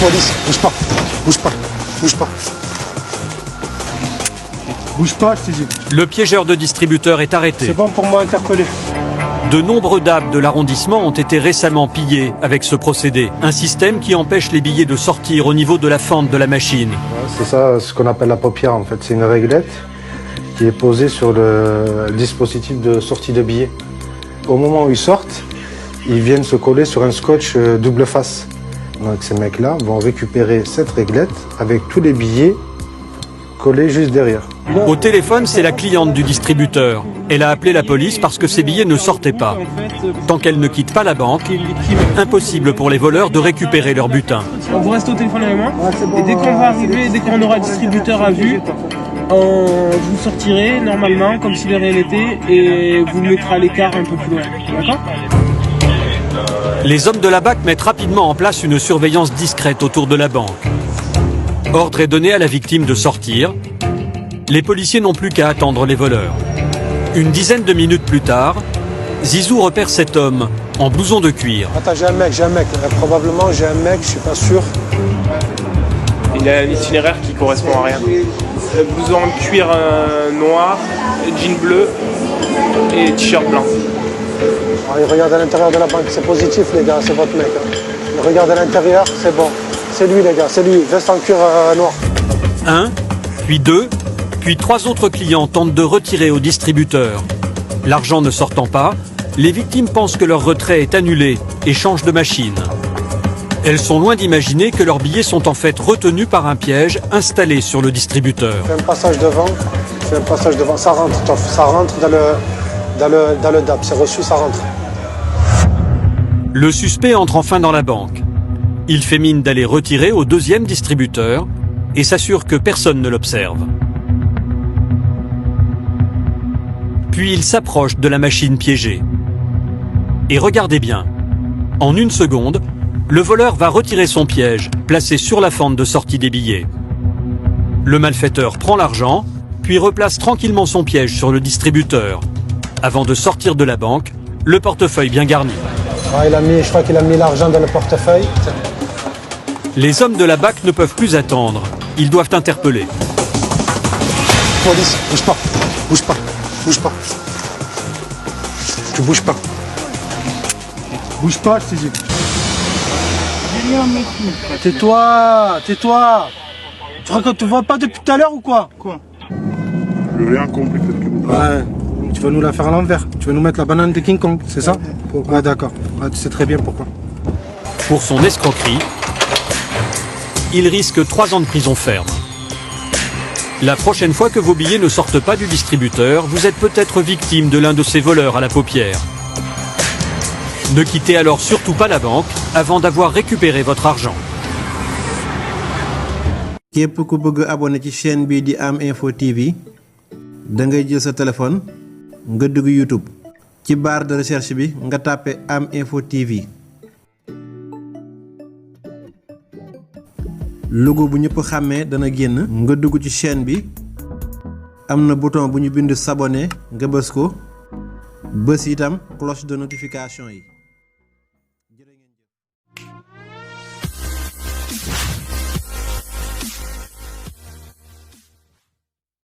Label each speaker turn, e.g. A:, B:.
A: Police, bouge pas, bouge pas, bouge pas. Bouge pas, je t'ai dit.
B: Le piégeur de distributeur est arrêté.
A: C'est bon pour moi interpellé.
B: De nombreux DAB de l'arrondissement ont été récemment pillés avec ce procédé. Un système qui empêche les billets de sortir au niveau de la fente de la machine.
C: C'est ça ce qu'on appelle la paupière en fait. C'est une réglette qui est posée sur le dispositif de sortie de billets. Au moment où ils sortent, ils viennent se coller sur un scotch double face. Donc ces mecs-là vont récupérer cette réglette avec tous les billets collés juste derrière.
B: Au téléphone, c'est la cliente du distributeur. Elle a appelé la police parce que ses billets ne sortaient pas. Tant qu'elle ne quitte pas la banque, impossible pour les voleurs de récupérer leur butin.
D: Vous restez au téléphone avec moi et dès qu'on va arriver, dès qu'on aura le distributeur à vue, vous sortirez normalement comme si de rien n'était et vous mettrez à l'écart un peu plus loin. D'accord ?
B: Les hommes de la BAC mettent rapidement en place une surveillance discrète autour de la banque. Ordre est donné à la victime de sortir. Les policiers n'ont plus qu'à attendre les voleurs. Une dizaine de minutes plus tard, Zizou repère cet homme en blouson de cuir.
A: Attends, j'ai un mec. Probablement j'ai un mec, je suis pas sûr.
D: Il a un itinéraire qui correspond à rien. Blouson en cuir noir, jean bleu et t-shirt blanc.
A: Il regarde à l'intérieur de la banque, c'est positif les gars, c'est votre mec. Il regarde à l'intérieur, c'est bon. C'est lui les gars, c'est lui, veste en cuir noir.
B: Un, puis deux, puis trois autres clients tentent de retirer au distributeur. L'argent ne sortant pas, les victimes pensent que leur retrait est annulé et changent de machine. Elles sont loin d'imaginer que leurs billets sont en fait retenus par un piège installé sur le distributeur.
A: Fais un passage devant, ça rentre dans le DAB, c'est reçu, ça rentre.
B: Le suspect entre enfin dans la banque. Il fait mine d'aller retirer au deuxième distributeur et s'assure que personne ne l'observe. Puis il s'approche de la machine piégée. Et regardez bien, en une seconde, le voleur va retirer son piège, placé sur la fente de sortie des billets. Le malfaiteur prend l'argent, puis replace tranquillement son piège sur le distributeur, avant de sortir de la banque, le portefeuille bien garni.
A: Ah, je crois qu'il a mis l'argent dans le portefeuille.
B: Les hommes de la BAC ne peuvent plus attendre. Ils doivent interpeller.
A: Police, bouge pas, bouge pas, bouge pas. Tu bouges pas. Bouge pas, je t'ai dit. Tais-toi. Tu crois que tu vois pas depuis tout à l'heure ou quoi?
E: Quoi? Je n'ai rien compris.
A: Ouais. Tu vas nous la faire à l'envers. Tu vas nous mettre la banane de King Kong, c'est ça? Ah d'accord. Ah, tu sais très bien pourquoi.
B: Pour son escroquerie, il risque 3 ans de prison ferme. La prochaine fois que vos billets ne sortent pas du distributeur, vous êtes peut-être victime de l'un de ces voleurs à la paupière. Ne quittez alors surtout pas la banque avant d'avoir récupéré votre argent.
F: képp ku bëgg abonné ci chaîne bi di Am Info TV da ngay jël sa téléphone nga dugg YouTube ci barre de recherche bi nga tapé Am Info TV logo bu ñëpp xàmmee dana génn nga dugg ci chaîne bi am na bouton bu ñu bind s'abonner nga bës ko bës itam cloche de notification yi